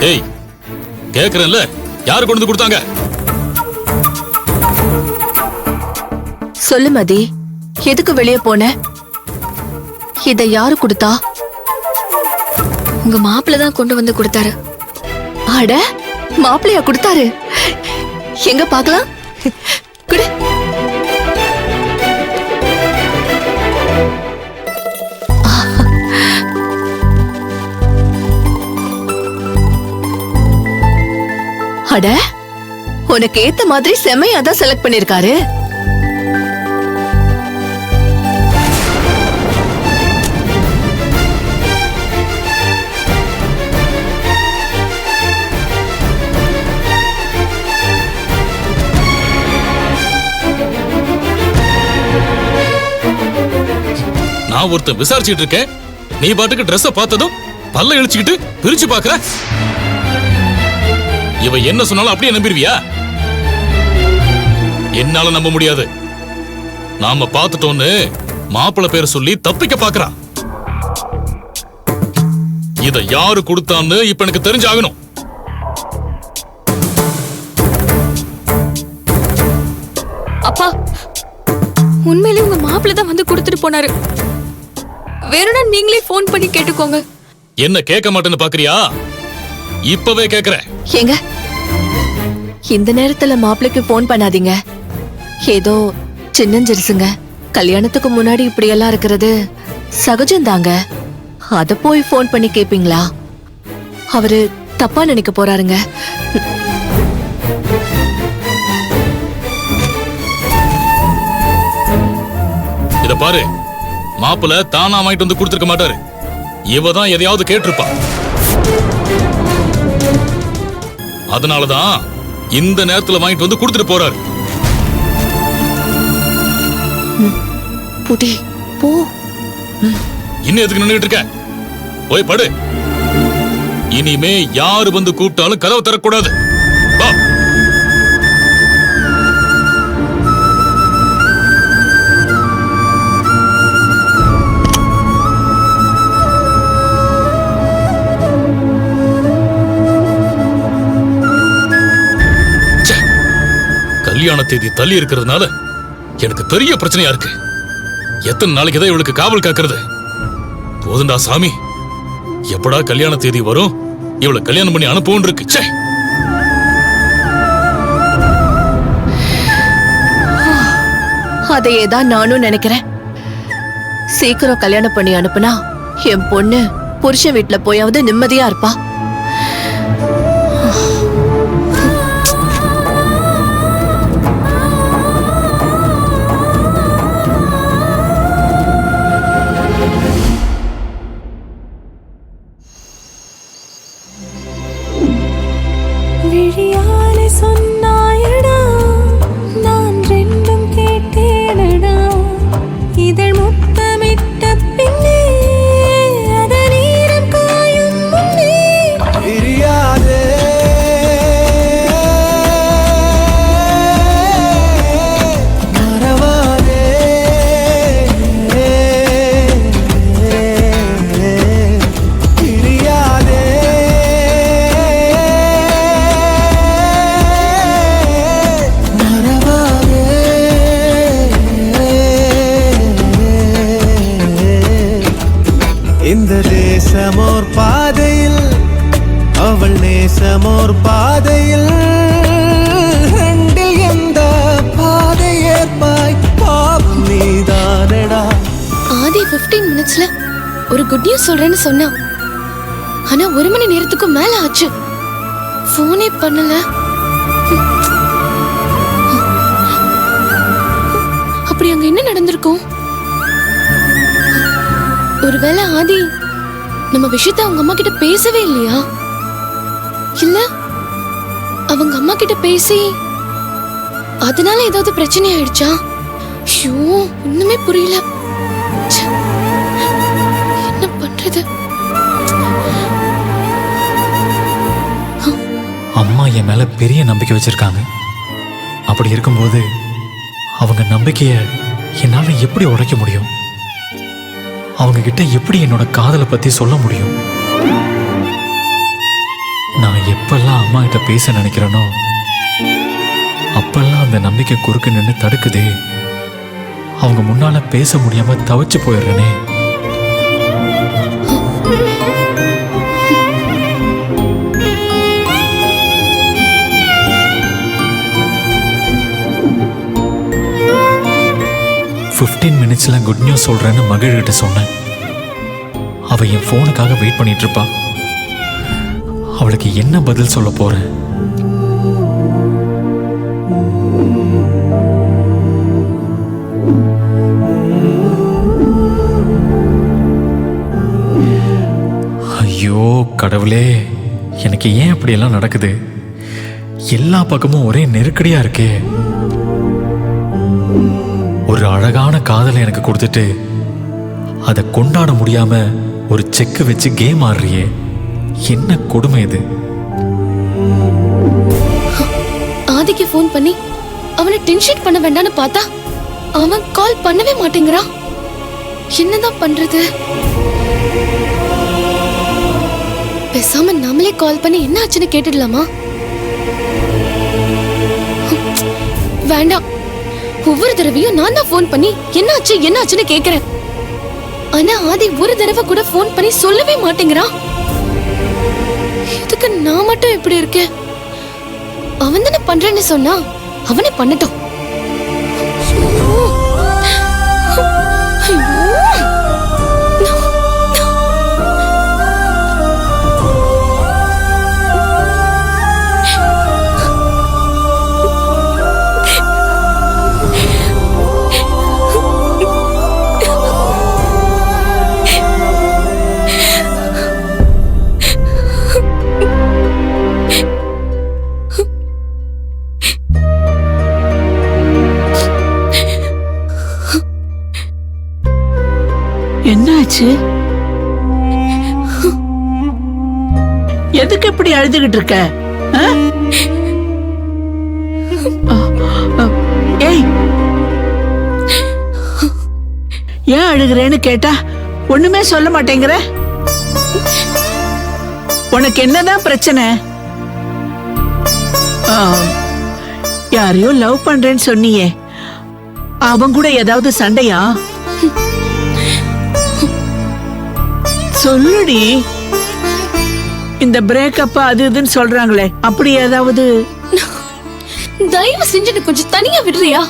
ஏய், கேக்குறேன்ல, யாரு கொண்டு வந்து கொடுத்தாங்க? சொல்லு மதி, எதுக்கு வெளியே போன? இத யாரு கொடுத்தா? உங்க மாப்பிள்ள தான் கொண்டு வந்து கொடுத்தாரு. அட, மாப்பிள்ளையா கொடுத்தாரு? எங்க பார்க்கலாம். குடு. அட, உனக்கு ஏத்த மாதிரி செமையா தான் செலக்ட் பண்ணிருக்காரு. நான் ஒருத்தன் விசாரிச்சுட்டு இருக்கேன், நீ பாட்டுக்கு ட்ரெஸ்ஸ பார்த்ததும் பல்ல இழிச்சுக்கிட்டு பிரிச்சு பாக்குற. இவ என்ன சொன்னாலும் அப்படியே நம்பிருவியா? என்னால நம்ப முடியாது. நாம பார்த்துட்டோன்னு மாப்பிள்ளை பேரை சொல்லி தப்பிக்க பாக்குறான். இத யாரு கொடுத்தான்னு இப்ப எனக்கு தெரிஞ்சாகணும். அப்பா, உண்மையிலேயே உங்க மாப்பிள்ள தான் வந்து கொடுத்துட்டு போனாரு. வேணும்னா நீங்களே போன் பண்ணி கேட்டுக்கோங்க. என்ன கேட்க மாட்டேன்னு பாக்குறியா? இப்பவே கேக்குறேன். ஏங்க, இந்த நேரத்துல மாப்பிள்ளைக்கு போன் பண்ணாதீங்க. ஏதோ சின்னஞ்சிருசுங்க. கல்யாணத்துக்கு முன்னாடி இப்படி எல்லாம் இருக்கிறது சகஜம்தாங்க. அத போய் போன் பண்ணி கேப்பீங்களா? அவரு தப்பா நினைக்க போறாருங்க. இத பாரு, மாப்பிள்ள தானா வாங்கிட்டு வந்து கொடுத்திருக்க மாட்டாரு. இவதான் எதையாவது கேட்டிருப்பா. அதனாலதான் இந்த நேரத்துல வாங்கிட்டு வந்து கொடுத்துட்டு போறாரு. புடி போ. இன்னும் எதுக்கு நின்னுட்டு இருக்க? போய் படு. இனிமே யாரு வந்து கூப்பிட்டாலும் கதவை தரக்கூடாது. வா. கல்யாண தேதி தள்ளி இருக்கிறதுனால எனக்கு பெரிய பிரச்சனையா இருக்கு. எத்தனை நாளைக்கு தான் இவளுக்கு காவல் காக்குறது? போதுண்டா சாமி, எப்படா கல்யாண தேதி வரும்? இவளை கல்யாணம் பண்ணி அனுப்பவும் இருக்கு. ச்சே. அதையேதான் நானும் நினைக்கிறேன். சீக்கிரம் கல்யாணம் பண்ணி அனுப்புனா என் பொண்ணு புருஷன் வீட்டுல போயாவது நிம்மதியா இருப்பா. இந்த தேசமோர் பாதையில் அவள் நேசமோர் பாதையில் ரெண்டில் எந்த பாதை ஏற்பாய் பாவம் நீதானடா. ஆதி 15 மினிட்ஸ்ல ஒரு குட் நியூஸ் சொல்றேன்னு சொன்னா, ஆனா 1 மணி நேரத்துக்கு மேல ஆச்சு. போனே பண்ணல. அப்படி அங்க என்ன நடந்திருக்கும்? ஒருவேளை ஆதி நம்ம விஷயத்தை அவங்க அம்மா கிட்ட பேசவே இல்லையா? இல்ல அவங்க அம்மா கிட்ட பேசி அதனால ஏதாவது பிரச்சனை ஆயிடுச்சா? ஐயோ, ஒண்ணுமே புரியல. என்ன பண்றது? அம்மா என் மேல பெரிய நம்பிக்கை வச்சிருக்காங்க. அப்படி இருக்கும்போது அவங்க நம்பிக்கைய என்னால எப்படி உடைக்க முடியும்? அவங்க கிட்ட எப்படி என்னோட காதலை பத்தி சொல்ல முடியும்? நான் எப்பெல்லாம் அம்மா கிட்ட பேச நினைக்கிறேனோ அப்பெல்லாம் அந்த நம்பிக்கை குறுக்கு நின்று தடுக்குதே. அவங்க முன்னால பேச முடியாம தவிச்சு போயிடுறேனே. மினிட்ஸ்ல குட் நியூஸ் சொல்றேன்னு மகிழ்கிட்ட சொன்னேன். அவ என் போனுக்காக வெயிட் பண்ணிட்டு இருப்பா. அவளுக்கு என்ன பதில் சொல்ல போறேன்? ஐயோ கடவுளே, எனக்கு ஏன் அப்படியெல்லாம் நடக்குது? எல்லா பக்கமும் ஒரே நெருக்கடியா இருக்கே. ஒரு அழகான காதலை எனக்கு கொடுத்துட்டு அதை கொண்டாட முடியாம ஒரு செக்கு வச்சு கேம் ஆடுறியே, என்ன கொடுமை இது? ஆதிக்கு ஃபோன் பண்ணி அவனை டென்ஷன் பண்ண வேண்டாம்னு பார்த்தா அவன் கால் பண்ணவே மாட்டேங்கிறான். என்னதான் பண்றது? பேசாம நாமளே கால் பண்ணி என்ன ஆச்சுன்னு கேட்டுடலாமா? வேண்டாம், ஒவ்வொரு தடவையும் நான் தான் ஃபோன் பண்ணி என்ன ஆச்சுன்னு கேக்குறேன். ஆனா ஆதி ஒரு தடவை கூட ஃபோன் பண்ணி சொல்லவே மாட்டேங்கிறான். இதுக்கு நான் மட்டும் எப்படி இருக்கேன்? அவன் தானே பண்றேன்னு சொன்னா அவனே பண்ணட்டும். என்னாச்சு? எதுக்கு இப்படி அழுதுகிட்டு இருக்க? ஏய், ஏன் அழுகிறேன்னு கேட்டா ஒண்ணுமே சொல்ல மாட்டேங்கிற. உனக்கு என்னதான் பிரச்சனை? யாரையோ லவ் பண்றேன்னு சொன்னியே, அவன் கூட ஏதாவது சண்டையா? சொல்லுடி. இந்த பிரேக்கப் அது இதுன்னு சொல்றாங்களே, அப்படி ஏதாவது? தயவு செஞ்சு கொஞ்சம் தனியா விடுறியா?